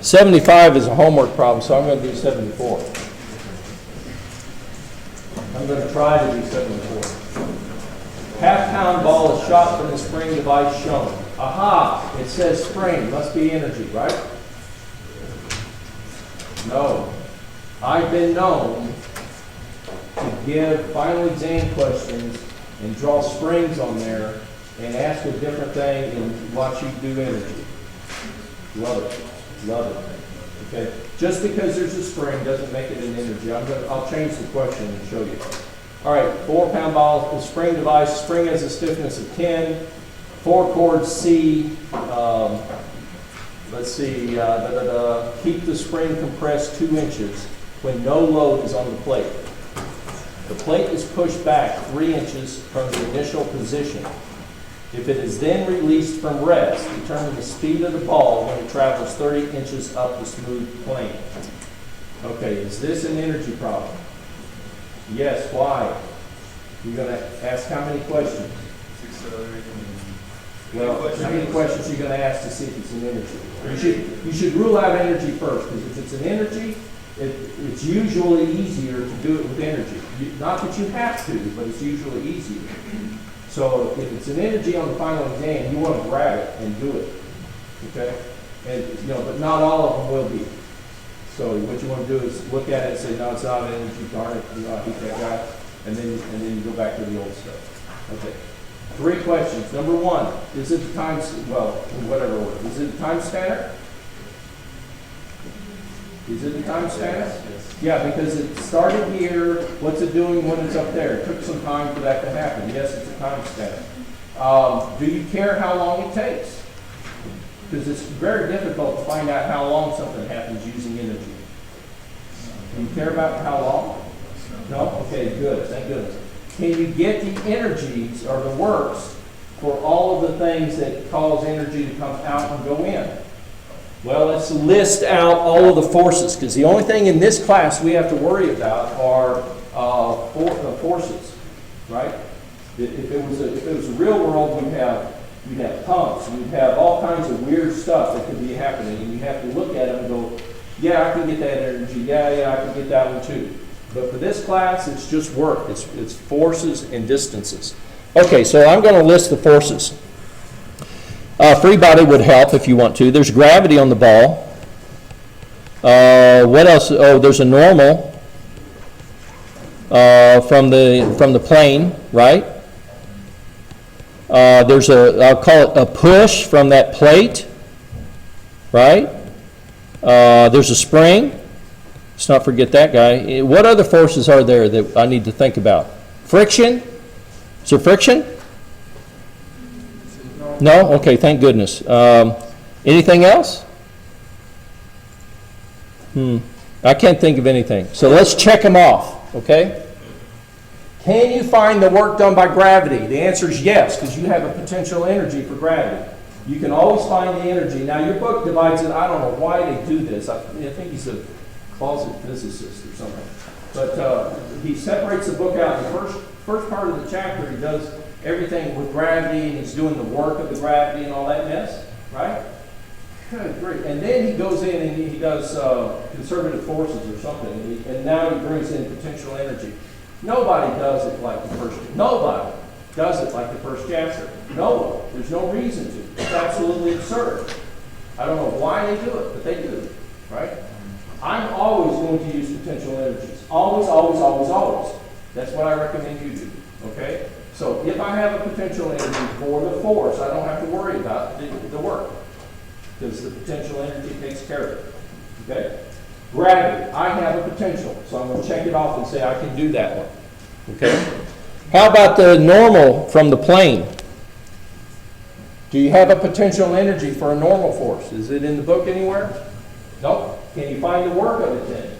75 is a homework problem, so I'm going to do 74. I'm going to try to do 74. Half-pound ball is shot from the spring device shown. Aha! It says spring. Must be energy, right? No. I've been known to give final exam questions and draw springs on there and ask a different thing and watch you do energy. Love it. Love it. Okay? Just because there's a spring doesn't make it an energy. I'll change the question and show you. All right, 4-pound ball, the spring device. Spring has a stiffness of 10. 4 chords C. Let's see. Keep the spring compressed 2 inches when no load is on the plate. The plate is pushed back 3 inches from the initial position. If it is then released from rest, determine the speed of the ball when it travels 30 inches up the smooth plane. Okay, is this an energy problem? Yes, why? You're going to ask how many questions? Well, how many questions are you going to ask to see if it's an energy? You should rule out energy first, because if it's an energy, it's usually easier to do it with energy. Not that you have to, but it's usually easier. So if it's an energy on the final exam, you want to grab it and do it. Okay? And but not all of them will be. So what you want to do is look at it and say, no, it's not an energy, darn it, I hate that guy, and then you go back to the old stuff. Okay. 3 questions. Number 1, is it the time, in whatever order, is it a time spanner? Is it a time spanner? Yeah, because it started here. What's it doing when it's up there? It took some time for that to happen. Yes, it's a time spanner. Do you care how long it takes? Because it's very difficult to find out how long something happens using energy. Do you care about how long? No? Okay, good. Thank goodness. Can you get the energies or the works for all of the things that cause energy to come out and go in? Well, let's list out all of the forces, because the only thing in this class we have to worry about are forces, right? If it was a real world, we'd have pumps, we'd have all kinds of weird stuff that could be happening, and you have to look at them and go, yeah, I can get that energy, yeah, I can get that one too. But for this class, it's just work. It's forces and distances. Okay, so I'm going to list the forces. Free body would help if you want to. There's gravity on the ball. What else? Oh, there's a normal from the plane, right? There's I'll call it a push from that plate, right? There's a spring. Let's not forget that guy. What other forces are there that I need to think about? Friction? Is there friction? No? Okay, thank goodness. Anything else? I can't think of anything. So let's check them off, okay? Can you find the work done by gravity? The answer is yes, because you have a potential energy for gravity. You can always find the energy. Now, your book divides it. I don't know why they do this. I think he's a closet physicist or something. But he separates the book out. In the first part of the chapter, he does everything with gravity, and he's doing the work of the gravity and all that mess, right? Good, great. And then he goes in and he does conservative forces or something, and now he brings in potential energy. Nobody does it like the first chapter. No one. There's no reason to. It's absolutely absurd. I don't know why they do it, but they do, right? I'm always going to use potential energies. Always, always, always, always. That's what I recommend you do, okay? So if I have a potential energy for the force, I don't have to worry about the work, because the potential energy takes care of it, okay? Gravity, I have a potential, so I'm going to check it off and say I can do that one, okay? How about the normal from the plane? Do you have a potential energy for a normal force? Is it in the book anywhere? No. Can you find the work of it then?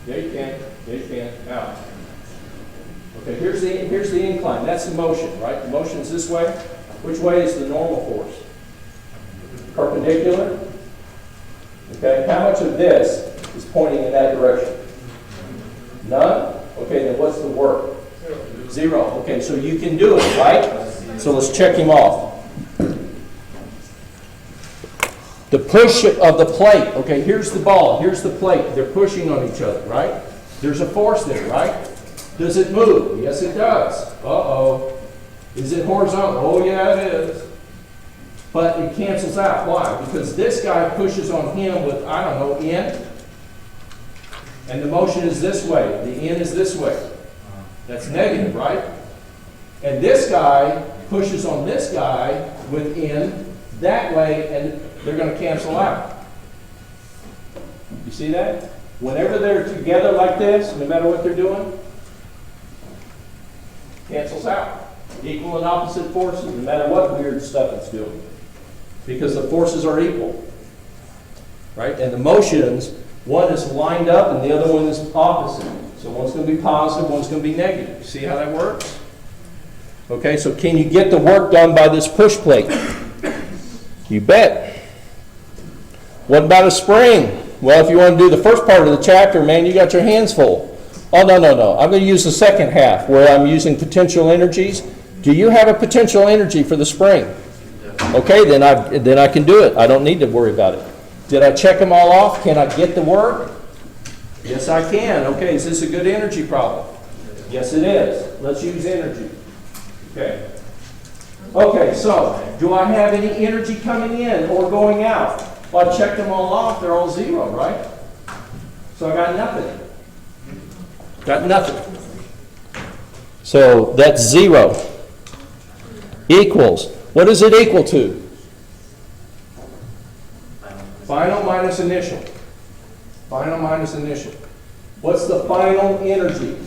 Yeah, you can. Yeah, you can. Now, okay, here's the incline. That's the motion, right? The motion is this way. Which way is the normal force? Perpendicular. Okay, how much of this is pointing in that direction? None? Okay, then what's the work? 0. Okay, so you can do it, right? So let's check him off. The push of the plate. Okay, here's the ball. Here's the plate. They're pushing on each other, right? There's a force there, right? Does it move? Yes, it does. Uh-oh. Is it horizontal? Oh, yeah, it is. But it cancels out. Why? Because this guy pushes on him with, I don't know, N. And the motion is this way. The N is this way. That's negative, right? And this guy pushes on this guy with N that way, and they're going to cancel out. You see that? Whenever they're together like this, no matter what they're doing, cancels out. Equal and opposite forces, no matter what weird stuff it's doing. Because the forces are equal. Right? And the motions, one is lined up and the other one is opposite. So one's going to be positive, one's going to be negative. See how that works? Okay, so can you get the work done by this push plate? You bet. What about a spring? Well, if you want to do the first part of the chapter, man, you got your hands full. Oh, no. I'm going to use the second half where I'm using potential energies. Do you have a potential energy for the spring? Okay, then I can do it. I don't need to worry about it. Did I check them all off? Can I get the work? Yes, I can. Okay, is this a good energy problem? Yes, it is. Let's use energy. Okay. Okay, so do I have any energy coming in or going out? Well, I checked them all off. They're all zero, right? So I got nothing. Got nothing. So that's zero. Equals. What is it equal to? Final minus initial. Final minus initial. What's the final energy?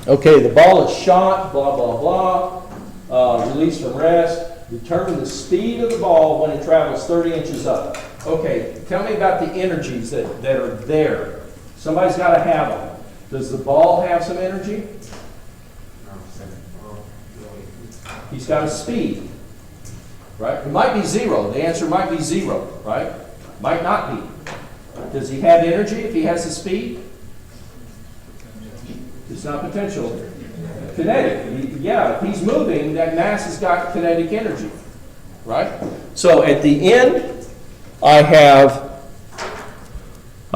Okay, the ball is shot, blah, blah, blah. Released from rest. Determine the speed of the ball when it travels 30 inches up. Okay, tell me about the energies that are there. Somebody's got to have them. Does the ball have some energy? He's got a speed, right? It might be zero. The answer might be zero, right? Might not be. Does he have energy if he has the speed? It's not potential. Kinetic. Yeah, if he's moving, that mass has got kinetic energy, right? So at the end, I'll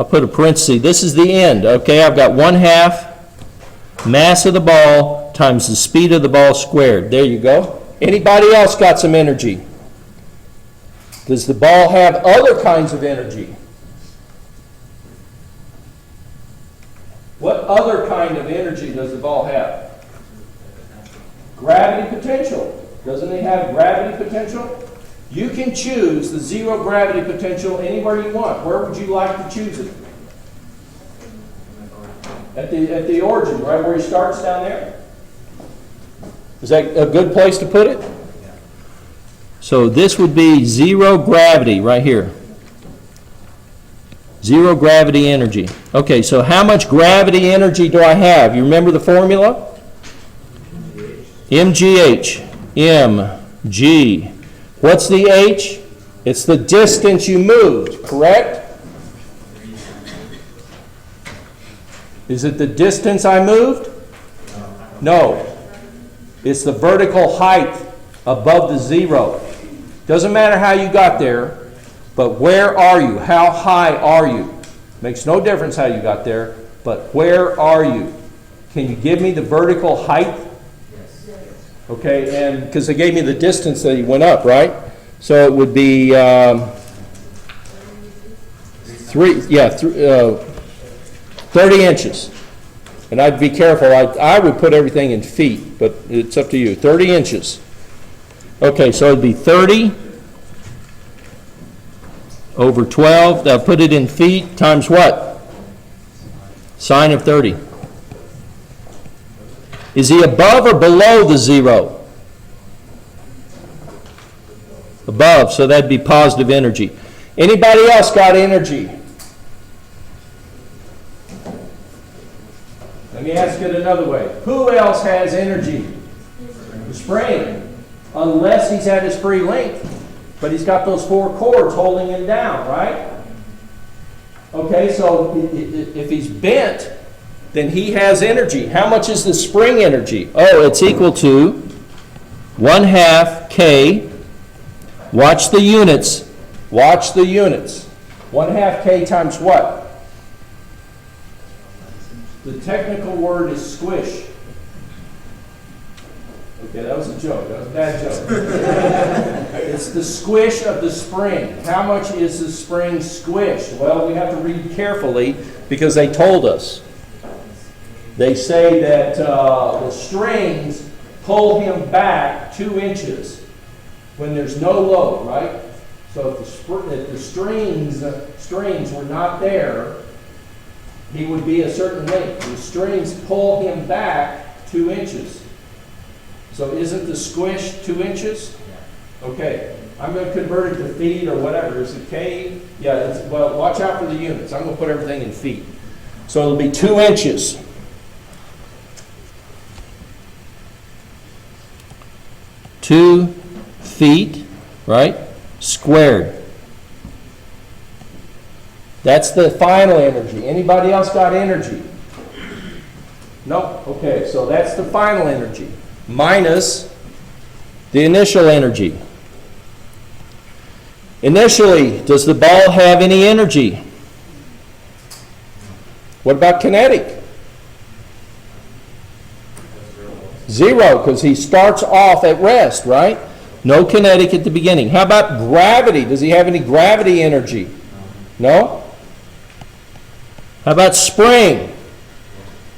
put a parenthesis. This is the end, okay? I've got 1/2 mass of the ball times the speed of the ball squared. There you go. Anybody else got some energy? Does the ball have other kinds of energy? What other kind of energy does the ball have? Gravity potential. Doesn't it have gravity potential? You can choose the zero gravity potential anywhere you want. Where would you like to choose it? At the origin, right where he starts down there? Is that a good place to put it? So this would be zero gravity right here. Zero gravity energy. Okay, so how much gravity energy do I have? You remember the formula? MGH. MG. What's the H? It's the distance you moved, correct? Is it the distance I moved? No. It's the vertical height above the zero. Doesn't matter how you got there, but where are you? How high are you? Makes no difference how you got there, but where are you? Can you give me the vertical height? Okay, and because they gave me the distance that he went up, right? So it would be 30 inches. And I'd be careful. I would put everything in feet, but it's up to you. 30 inches. Okay, so it'd be 30 over 12. Now put it in feet times what? Sine of 30. Is he above or below the zero? Above, so that'd be positive energy. Anybody else got energy? Let me ask it another way. Who else has energy? The spring. Unless he's at his free length. But he's got those 4 cords holding him down, right? Okay, so if he's bent, then he has energy. How much is the spring energy? Oh, it's equal to 1/2 K. Watch the units. Watch the units. 1/2 K times what? The technical word is squish. Okay, that was a joke. That was a bad joke. It's the squish of the spring. How much is the spring squished? Well, we have to read carefully because they told us. They say that the strings pull him back 2 inches when there's no load, right? So if the strings were not there, he would be a certain length. The strings pull him back 2 inches. So isn't the squish 2 inches? Okay. I'm going to convert it to feet or whatever. Is it K? Yeah, well, watch out for the units. I'm going to put everything in feet. So it'll be 2 inches. 2 feet, right? Squared. That's the final energy. Anybody else got energy? No? Okay, so that's the final energy minus the initial energy. Initially, does the ball have any energy? What about kinetic? 0, because he starts off at rest, right? No kinetic at the beginning. How about gravity? Does he have any gravity energy? No? How about spring?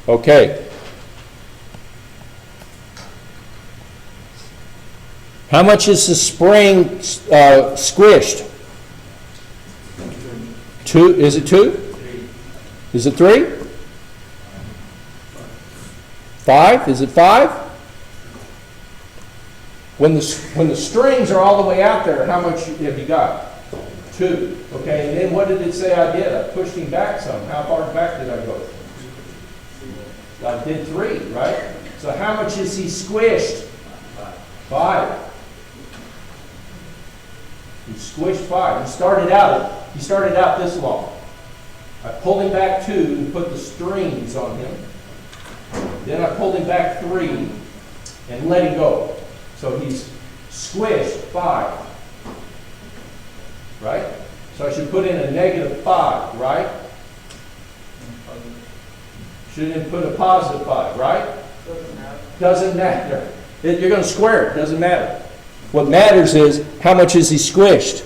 Okay. How much is the spring squished? 2? Is it 2? Is it 3? 5? Is it 5? When the strings are all the way out there, how much have you got? 2. Okay, and then what did it say I did? I pushed him back some. How far back did I go? I did 3, right? So how much is he squished? 5. He squished 5. He started out this long. I pulled him back 2 and put the strings on him. Then I pulled him back 3 and let him go. So he's squished 5. Right? So I should put in a -5, right? Shouldn't put a +5, right? Doesn't matter. You're going to square it. Doesn't matter. What matters is how much is he squished?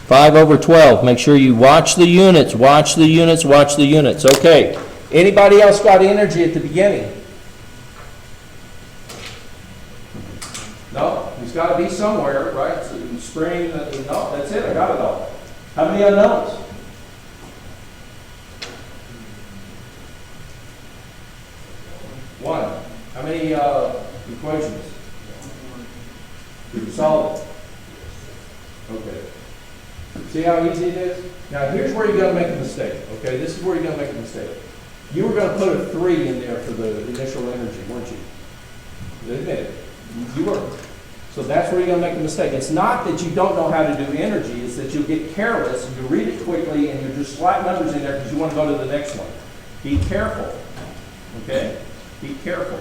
5/12. Make sure you watch the units. Watch the units. Watch the units. Okay. Anybody else got energy at the beginning? No? He's got to be somewhere, right? So spring, no, that's it. I got it all. How many unknowns? 1. How many equations? Did you solve it? Okay. See how easy it is? Now here's where you're going to make a mistake. Okay, this is where you're going to make a mistake. You were going to put a 3 in there for the initial energy, weren't you? Admit it. You were. So that's where you're going to make a mistake. It's not that you don't know how to do energy, it's that you get careless and you read it quickly and you just slap numbers in there because you want to go to the next one. Be careful. Okay? Be careful.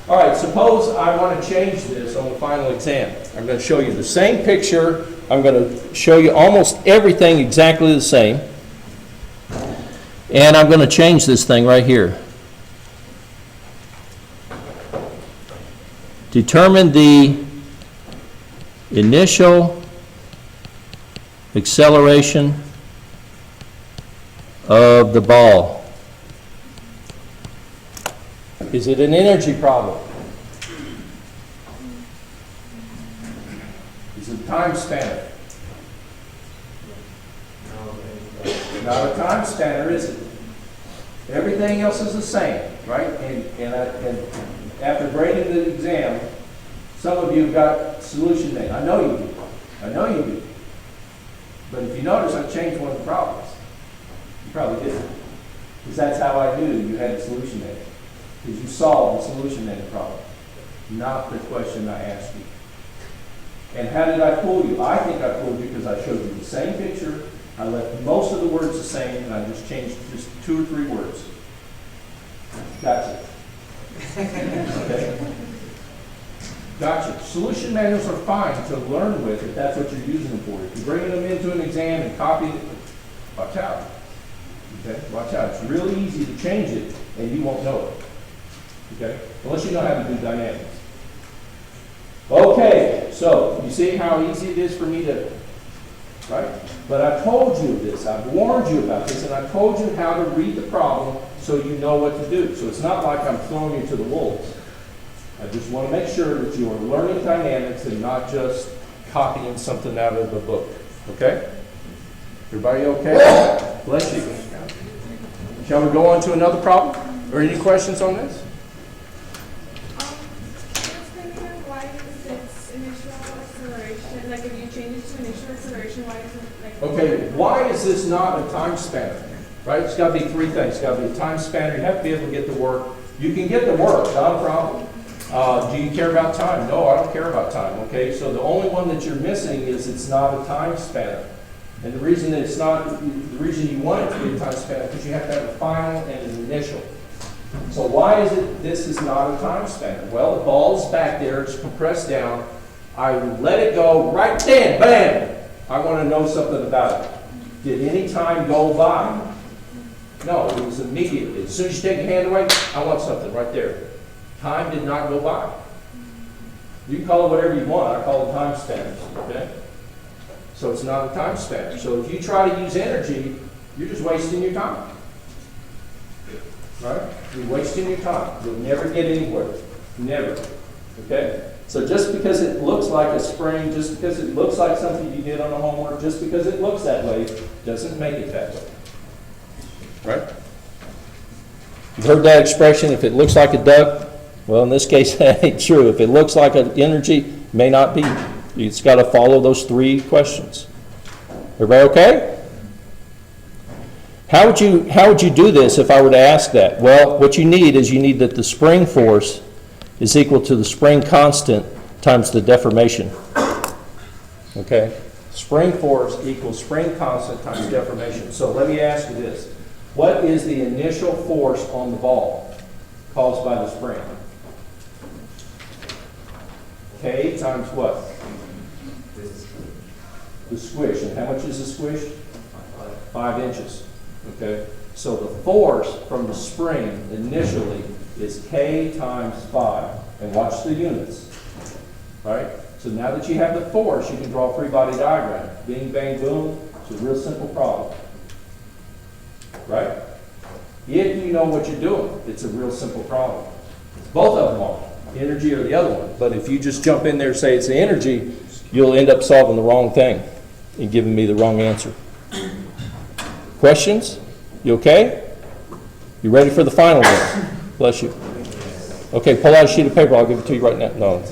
All right, suppose I want to change this on the final exam. I'm going to show you the same picture. I'm going to show you almost everything exactly the same. And I'm going to change this thing right here. Determine the initial acceleration of the ball. Is it an energy problem? Is it a time spanner? Not a time spanner, is it? Everything else is the same, right? And after grading the exam, some of you have got solution name. I know you do. I know you do. But if you notice, I changed one of the problems. You probably didn't. Because that's how I knew you had a solution name. Because you solved the solution name problem, not the question I asked you. And how did I fool you? I think I fooled you because I showed you the same picture. I left most of the words the same, and I just changed just 2 or 3 words. Gotcha. Okay? Gotcha. Solution manuals are fine to learn with if that's what you're using them for. If you're bringing them into an exam and copying it, watch out. Okay? Watch out. It's really easy to change it, and you won't know it. Okay? Unless you know how to do dynamics. Okay, so you see how easy it is for me to, right? But I told you this, I've warned you about this, and I told you how to read the problem so you know what to do. So it's not like I'm throwing you to the wolves. I just want to make sure that you are learning dynamics and not just copying something out of the book. Okay? Everybody okay? Bless you. Shall we go on to another problem? Or any questions on this? Like if you change it to initial acceleration, why is it like... Okay, why is this not a time spanner? Right? It's got to be 3 things. It's got to be a time spanner. You have to be able to get the work. You can get the work, not a problem. Do you care about time? No, I don't care about time. Okay, so the only one that you're missing is it's not a time spanner. And the reason that it's not, the reason you want it to be a time spanner is because you have to have a final and an initial. So why is it this is not a time spanner? Well, the ball's back there. It's compressed down. I let it go right then, bam! I want to know something about it. Did any time go by? No, it was immediately. As soon as you take your hand away, I want something right there. Time did not go by. You can call it whatever you want. I call it time spanners, okay? So it's not a time spanner. So if you try to use energy, you're just wasting your time. Right? You're wasting your time. You'll never get anywhere. Never. Okay? So just because it looks like a spring, just because it looks like something you did on the homework, just because it looks that way, doesn't make it that way. Right? You've heard that expression, if it looks like a duck? Well, in this case, that ain't true. If it looks like an energy, may not be. It's got to follow those 3 questions. Everybody okay? How would you do this if I were to ask that? Well, what you need is you need that the spring force is equal to the spring constant times the deformation. Okay? Spring force equals spring constant times deformation. So let me ask you this. What is the initial force on the ball caused by the spring? K times what? The squish. And how much is the squish? 5 inches. Okay? So the force from the spring initially is K times 5. And watch the units. Right? So now that you have the force, you can draw a free body diagram. Bing, bang, boom. It's a real simple problem. Right? If you know what you're doing, it's a real simple problem. Both of them are. Energy or the other one. But if you just jump in there and say it's the energy, you'll end up solving the wrong thing and giving me the wrong answer. Questions? You okay? You ready for the final one? Bless you. Okay, pull out a sheet of paper. I'll give it to you right now. No.